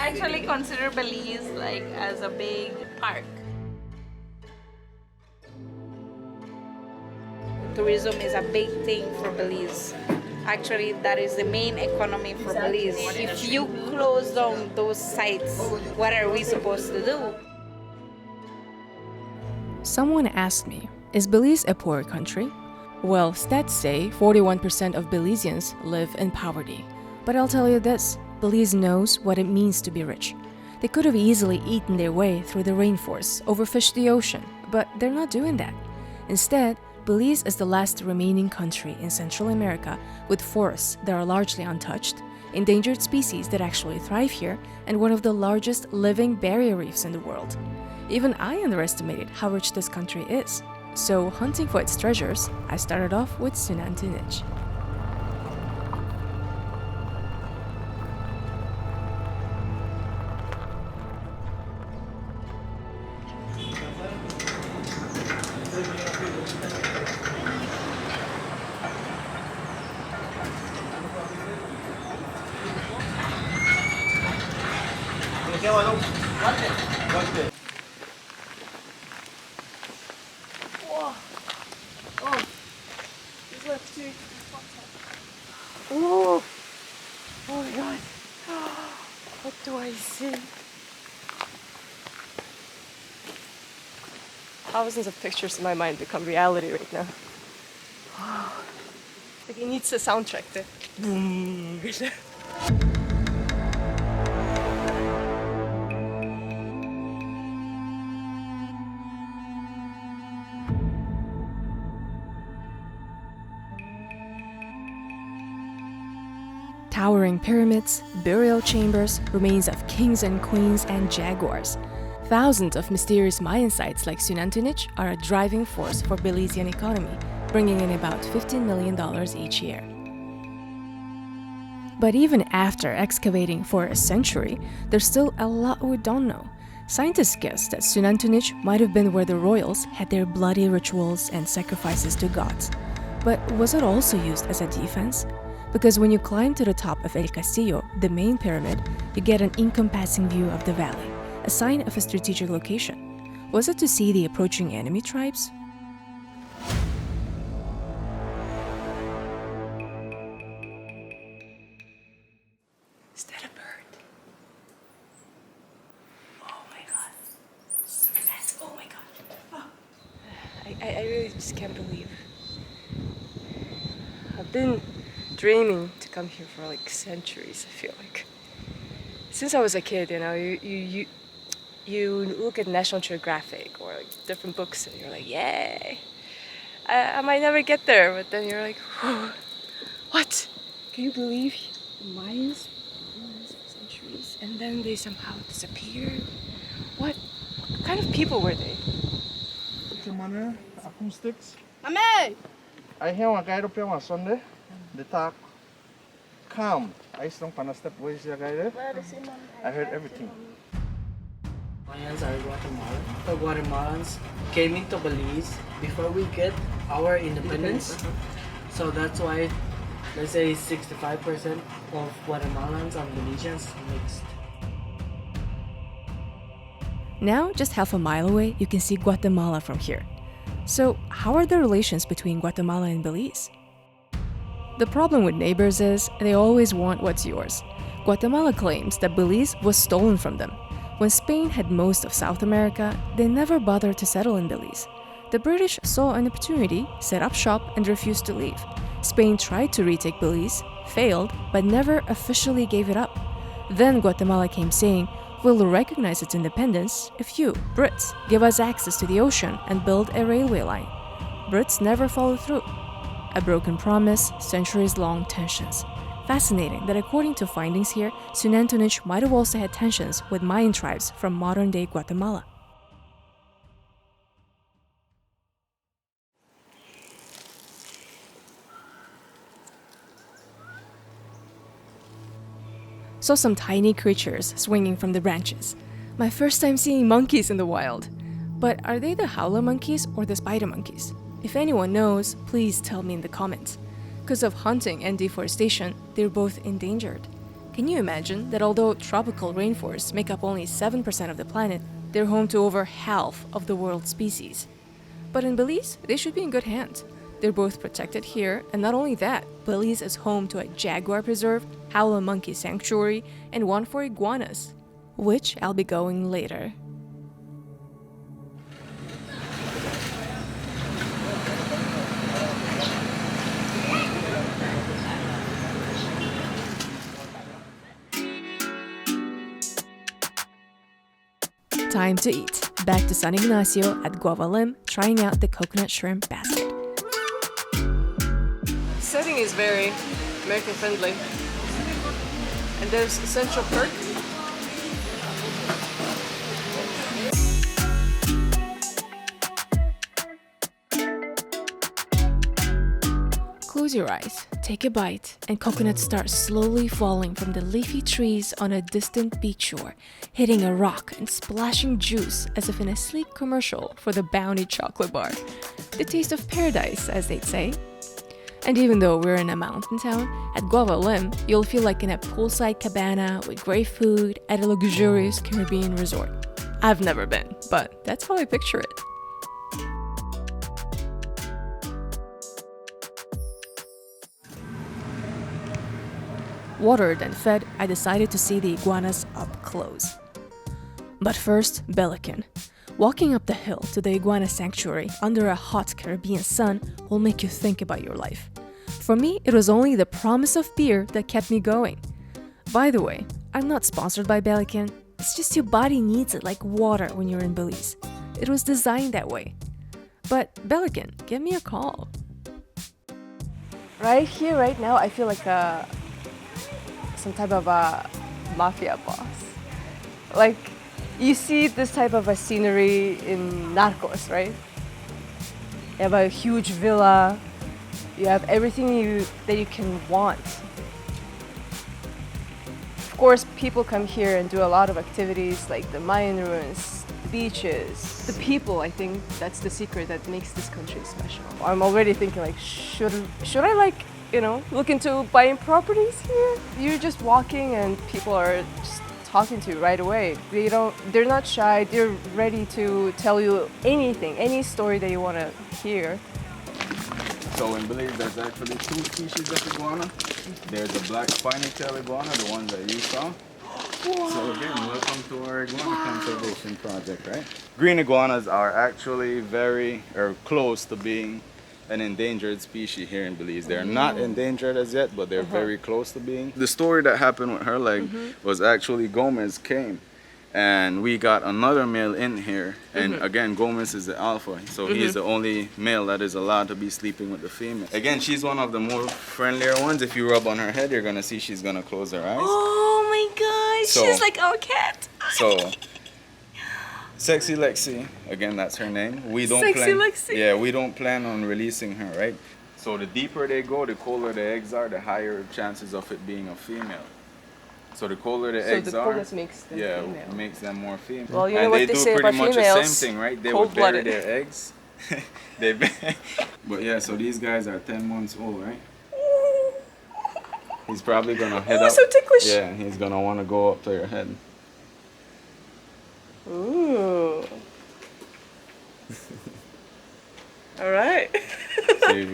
actually consider Belize like as a big park. Tourism is a big thing for Belize. Actually, that is the main economy for Belize. If you close down those sites, what are we supposed to do? Someone asked me, is Belize a poor country? Well, stats say 41% of Belizeans live in poverty. But I'll tell you this, Belize knows what it means to be rich. They could have easily eaten their way through the rainforests, overfished the ocean, but they're not doing that. Instead, Belize is the last remaining country in Central America with forests that are largely untouched, endangered species that actually thrive here, and one of the largest living barrier reefs in the world. Even I underestimated how rich this country is. So, hunting for its treasures, I started off with Xunantunich. Oh, oh my god. What do I see? Thousands of pictures in my mind become reality right now. Like it needs a soundtrack to boom. Towering pyramids, burial chambers, remains of kings and queens and jaguars. Thousands of mysterious Mayan sites like Xunantunich are a driving force for Belizean economy, bringing in about $15 million each year. But even after excavating for a century, there's still a lot we don't know. Scientists guess that Xunantunich might have been where the royals had their bloody rituals and sacrifices to gods. But was it also used as a defense? Because when you climb to the top of El Castillo, the main pyramid, you get an encompassing view of the valley, a sign of a strategic location. Was it to see the approaching enemy tribes? Is that a bird? Oh my god. So fast. Oh my god. Oh. I really just can't believe. I've been dreaming to come here for like centuries, I feel like. Since I was a kid, you look at National Geographic or like different books and you're like, yay! I might never get there, but then you're like, what? Can you believe the Mayans for centuries and then they somehow disappeared? What kind of people were they? Mana acoustics. Mame! I hear one guy up here on Sunday. The talk calm. I don't pan step ways the guy there. I heard everything. Mayans are Guatemala. The Guatemalans came into Belize before we get our independence. So that's why, let's say 65% of Guatemalans and Belizeans mixed. Now, just half a mile away, you can see Guatemala from here. So, how are the relations between Guatemala and Belize? The problem with neighbors is they always want what's yours. Guatemala claims that Belize was stolen from them. When Spain had most of South America, they never bothered to settle in Belize. The British saw an opportunity, set up shop, and refused to leave. Spain tried to retake Belize, failed, but never officially gave it up. Then Guatemala came saying, "We'll recognize its independence if you, Brits, give us access to the ocean and build a railway line." Brits never followed through. A broken promise, centuries-long tensions. Fascinating that according to findings here, Xunantunich might have also had tensions with Mayan tribes from modern-day Guatemala. Saw some tiny creatures swinging from the branches. My first time seeing monkeys in the wild. But are they the howler monkeys or the spider monkeys? If anyone knows, please tell me in the comments. Because of hunting and deforestation, they're both endangered. Can you imagine that although tropical rainforests make up only 7% of the planet, they're home to over half of the world's species? But in Belize, they should be in good hands. They're both protected here, and not only that, Belize is home to a jaguar preserve, howler monkey sanctuary, and one for iguanas, which I'll be going later. Time to eat. Back to San Ignacio at Guavalim, trying out the coconut shrimp basket. Setting is very American friendly. And there's essential perk. Close your eyes, take a bite, and coconuts start slowly falling from the leafy trees on a distant beach shore, hitting a rock and splashing juice as if in a sleek commercial for the Bounty chocolate bar. The taste of paradise, as they'd say. And even though we're in a mountain town, at Guavalim, you'll feel like in a poolside cabana with great food at a luxurious Caribbean resort. I've never been, but that's how I picture it. Watered and fed, I decided to see the iguanas up close. But first, Belizean. Walking up the hill to the Iguana Sanctuary under a hot Caribbean sun will make you think about your life. For me, it was only the promise of beer that kept me going. By the way, I'm not sponsored by Belizean. It's just your body needs it like water when you're in Belize. It was designed that way. But Belizean, give me a call. Right here, right now, I feel like some type of a mafia boss. Like, you see this type of a scenery in Narcos, right? You have a huge villa. You have everything that you can want. Of course, people come here and do a lot of activities like the Mayan ruins, the beaches. The people, I think that's the secret that makes this country special. I'm already thinking like, should I like, look into buying properties here? You're just walking and people are just talking to you right away. They're not shy. They're ready to tell you anything, any story that you want to hear. So in Belize, there's actually two species of iguana. There's the black spiny-tailed iguana, the one that you saw. So again, welcome to our Iguana Conservation Project, right? Green iguanas are actually close to being an endangered species here in Belize. They're not endangered as yet, but they're very close to being. The story that happened with her leg was actually Gomez came and we got another male in here, and again Gomez is the alpha, so he's the only male that is allowed to be sleeping with the female. Again, she's one of the more friendlier ones. If you rub on her head, you're gonna see she's gonna close her eyes. Oh my gosh, she's like our cat. So Sexy Lexi, again, that's her name. We don't Sexy Lexi. Yeah, we don't plan on releasing her, right? So the deeper they go, the colder the eggs are, the higher chances of it being a female. So the colder the eggs are, makes them female. makes them more female. Well, you know and what they they do say pretty about much females, the same thing, right? They would bury cold-blooded. their eggs. But yeah, so these guys are 10 months old, right? He's probably gonna head up. So ticklish. Yeah, he's gonna want to go up to your head. Ooh. All right.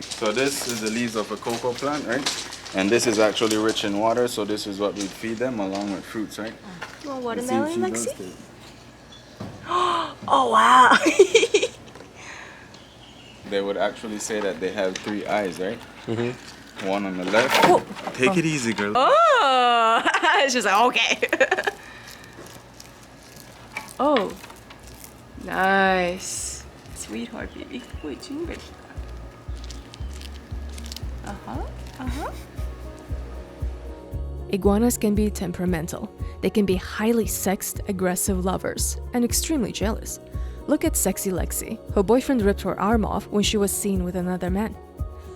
So this is the leaves of a cocoa plant, right? And this is actually rich in water, so this is what we feed them along with fruits, right? Well, Let's see if watermelon, she does Lexi? this. Oh, wow. They would actually say that they have 3 eyes, right? One on the left. Take it easy, girl. Oh. She's like, okay. Oh. Nice. Sweetheart, baby. Wait, you ready? Iguanas can be temperamental. They can be highly sexed, aggressive lovers, and extremely jealous. Look at Sexy Lexi. Her boyfriend ripped her arm off when she was seen with another man.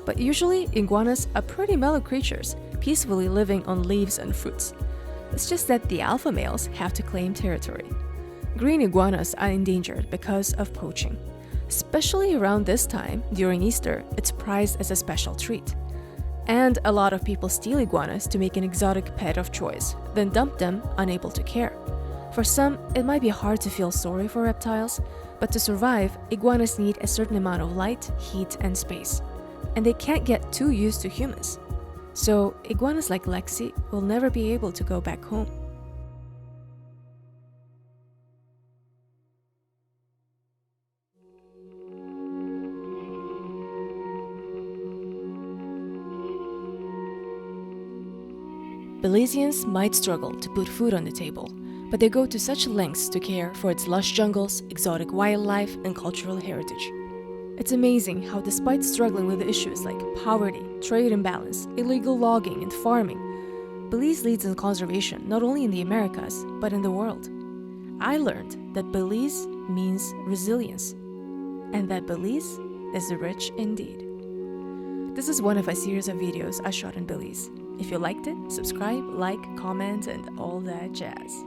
But usually, iguanas are pretty mellow creatures, peacefully living on leaves and fruits. It's just that the alpha males have to claim territory. Green iguanas are endangered because of poaching. Especially around this time, during Easter, it's prized as a special treat. And a lot of people steal iguanas to make an exotic pet of choice, then dump them unable to care. For some, it might be hard to feel sorry for reptiles, but to survive, iguanas need a certain amount of light, heat, and space. And they can't get too used to humans. So, iguanas like Lexi will never be able to go back home. Belizeans might struggle to put food on the table, but they go to such lengths to care for its lush jungles, exotic wildlife, and cultural heritage. It's amazing how, despite struggling with issues like poverty, trade imbalance, illegal logging, and farming, Belize leads in conservation not only in the Americas, but in the world. I learned that Belize means resilience, and that Belize is rich indeed. This is one of a series of videos I shot in Belize. If you liked it, subscribe, like, comment, and all that jazz.